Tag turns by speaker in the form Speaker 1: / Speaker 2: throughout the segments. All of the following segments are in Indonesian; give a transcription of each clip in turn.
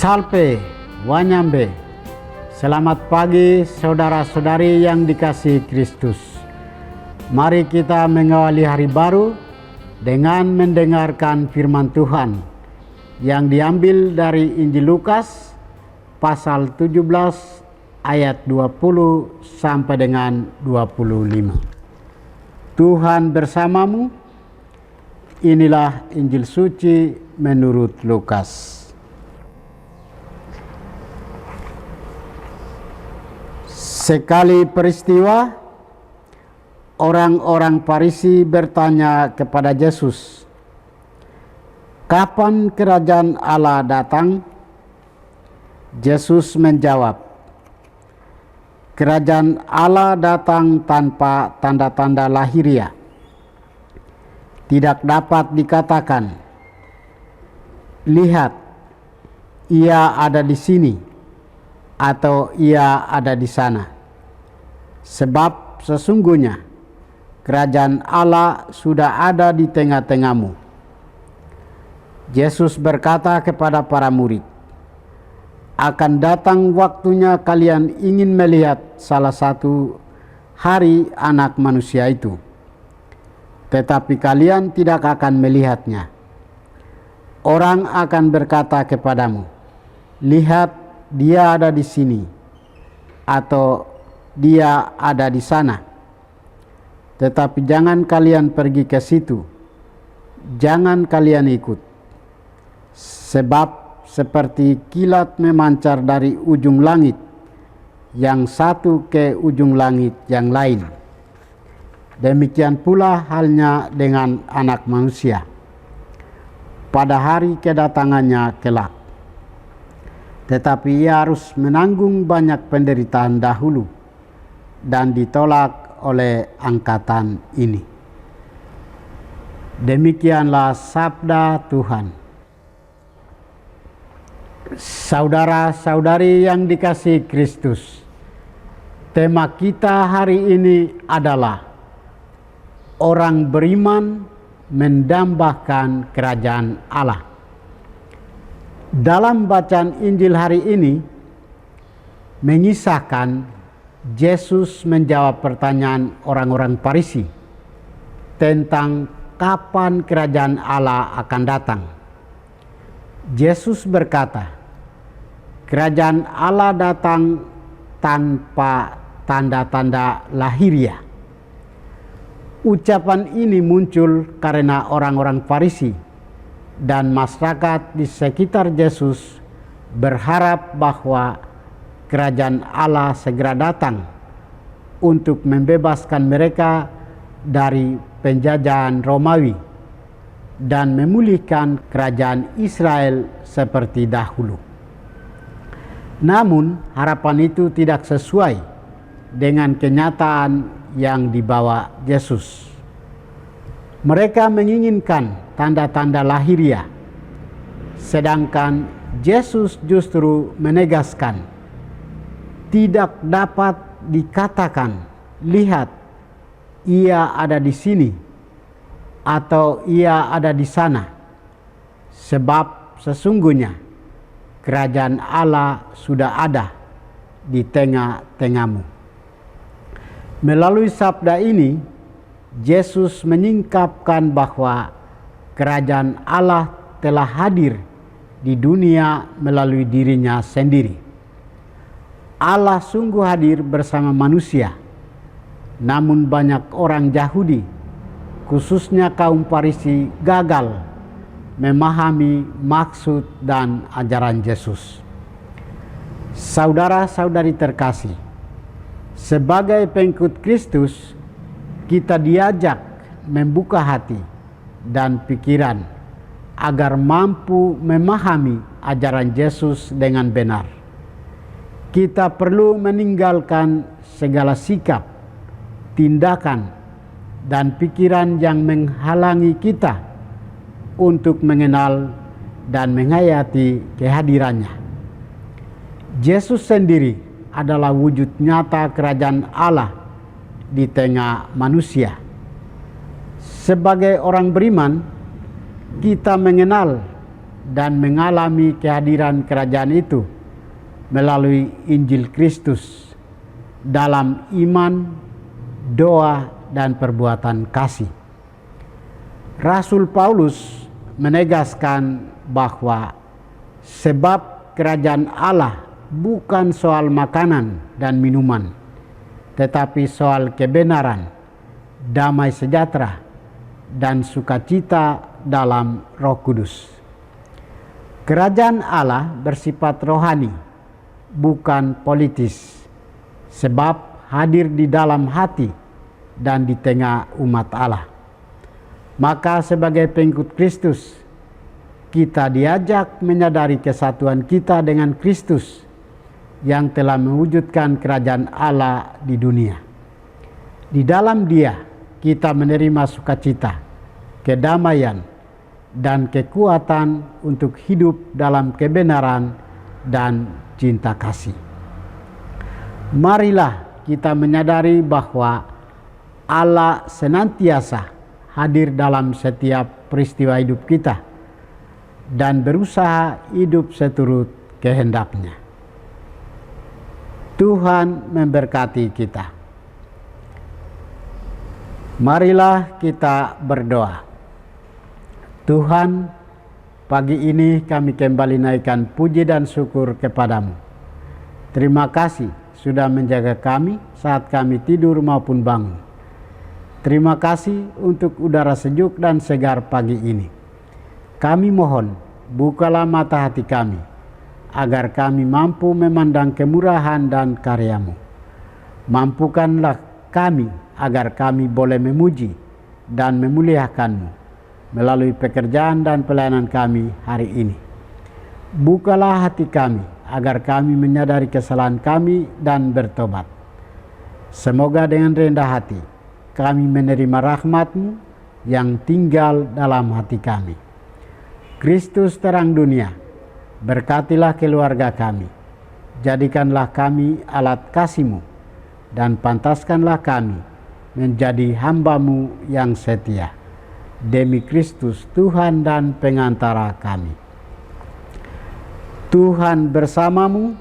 Speaker 1: Salve, Wanyambe. Selamat pagi saudara-saudari yang dikasihi Kristus. Mari kita mengawali hari baru dengan mendengarkan firman Tuhan yang diambil dari Injil Lukas pasal 17 ayat 20 sampai dengan 25. Tuhan bersamamu. Inilah Injil suci menurut Lukas. Sekali peristiwa, orang-orang Farisi bertanya kepada Yesus, "Kapan kerajaan Allah datang?" Yesus menjawab, "Kerajaan Allah datang tanpa tanda-tanda lahiriah. Tidak dapat dikatakan, 'Lihat, ia ada di sini,' atau 'ia ada di sana.' Sebab sesungguhnya kerajaan Allah sudah ada di tengah-tengahmu." Yesus berkata kepada para murid, "Akan datang waktunya kalian ingin melihat salah satu hari Anak Manusia itu, tetapi kalian tidak akan melihatnya. Orang akan berkata kepadamu, 'Lihat, dia ada di sini,' atau 'dia ada di sana.' Tetapi jangan kalian pergi ke situ, jangan kalian ikut. Sebab seperti kilat memancar dari ujung langit yang satu ke ujung langit yang lain, demikian pula halnya dengan Anak Manusia pada hari kedatangannya kelak. Tetapi ia harus menanggung banyak penderitaan dahulu dan ditolak oleh angkatan ini." Demikianlah sabda Tuhan. Saudara-saudari yang dikasihi Kristus, tema kita hari ini adalah orang beriman mendambakan kerajaan Allah. Dalam bacaan Injil hari ini mengisahkan Yesus menjawab pertanyaan orang-orang Farisi tentang kapan kerajaan Allah akan datang. Yesus berkata, kerajaan Allah datang tanpa tanda-tanda lahiriah. Ucapan ini muncul karena orang-orang Farisi dan masyarakat di sekitar Yesus berharap bahwa kerajaan Allah segera datang untuk membebaskan mereka dari penjajahan Romawi dan memulihkan kerajaan Israel seperti dahulu. Namun harapan itu tidak sesuai dengan kenyataan yang dibawa Yesus. Mereka menginginkan tanda-tanda lahiriah, sedangkan Yesus justru menegaskan, tidak dapat dikatakan, 'Lihat, ia ada di sini,' atau 'ia ada di sana,' sebab sesungguhnya kerajaan Allah sudah ada di tengah-tengahmu." Melalui sabda ini, Yesus menyingkapkan bahwa kerajaan Allah telah hadir di dunia melalui dirinya sendiri. Allah sungguh hadir bersama manusia, namun banyak orang Yahudi, khususnya kaum Farisi, gagal memahami maksud dan ajaran Yesus. Saudara-saudari terkasih, sebagai pengikut Kristus, kita diajak membuka hati dan pikiran agar mampu memahami ajaran Yesus dengan benar. Kita perlu meninggalkan segala sikap, tindakan, dan pikiran yang menghalangi kita untuk mengenal dan menghayati kehadirannya. Yesus sendiri adalah wujud nyata kerajaan Allah di tengah manusia. Sebagai orang beriman, kita mengenal dan mengalami kehadiran kerajaan itu melalui Injil Kristus dalam iman, doa, dan perbuatan kasih. Rasul Paulus menegaskan bahwa sebab kerajaan Allah bukan soal makanan dan minuman, tetapi soal kebenaran, damai sejahtera, dan sukacita dalam Roh Kudus. Kerajaan Allah bersifat rohani, bukan politis, sebab hadir di dalam hati dan di tengah umat Allah. Maka sebagai pengikut Kristus, kita diajak menyadari kesatuan kita dengan Kristus yang telah mewujudkan kerajaan Allah di dunia. Di dalam Dia kita menerima sukacita, kedamaian, dan kekuatan untuk hidup dalam kebenaran dan cinta kasih. Marilah kita menyadari bahwa Allah senantiasa hadir dalam setiap peristiwa hidup kita dan berusaha hidup seturut kehendak-Nya. Tuhan memberkati kita. Marilah kita berdoa. Tuhan, pagi ini kami kembali naikkan puji dan syukur kepadamu. Terima kasih sudah menjaga kami saat kami tidur maupun bangun. Terima kasih untuk udara sejuk dan segar pagi ini. Kami mohon, bukalah mata hati kami, agar kami mampu memandang kemurahan dan karya-Mu. Mampukanlah kami agar kami boleh memuji dan memuliakan-Mu melalui pekerjaan dan pelayanan kami hari ini. Bukalah hati kami agar kami menyadari kesalahan kami dan bertobat. Semoga dengan rendah hati kami menerima rahmat-Mu yang tinggal dalam hati kami. Kristus terang dunia, berkatilah keluarga kami. Jadikanlah kami alat kasih-Mu dan pantaskanlah kami menjadi hamba-Mu yang setia. Demi Kristus Tuhan dan pengantara kami. Tuhan bersamamu.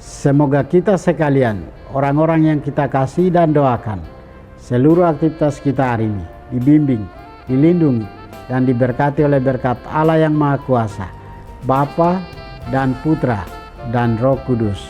Speaker 1: Semoga kita sekalian, orang-orang yang kita kasih dan doakan, seluruh aktivitas kita hari ini dibimbing, dilindungi, dan diberkati oleh berkat Allah yang Maha Kuasa, Bapa dan Putra dan Roh Kudus.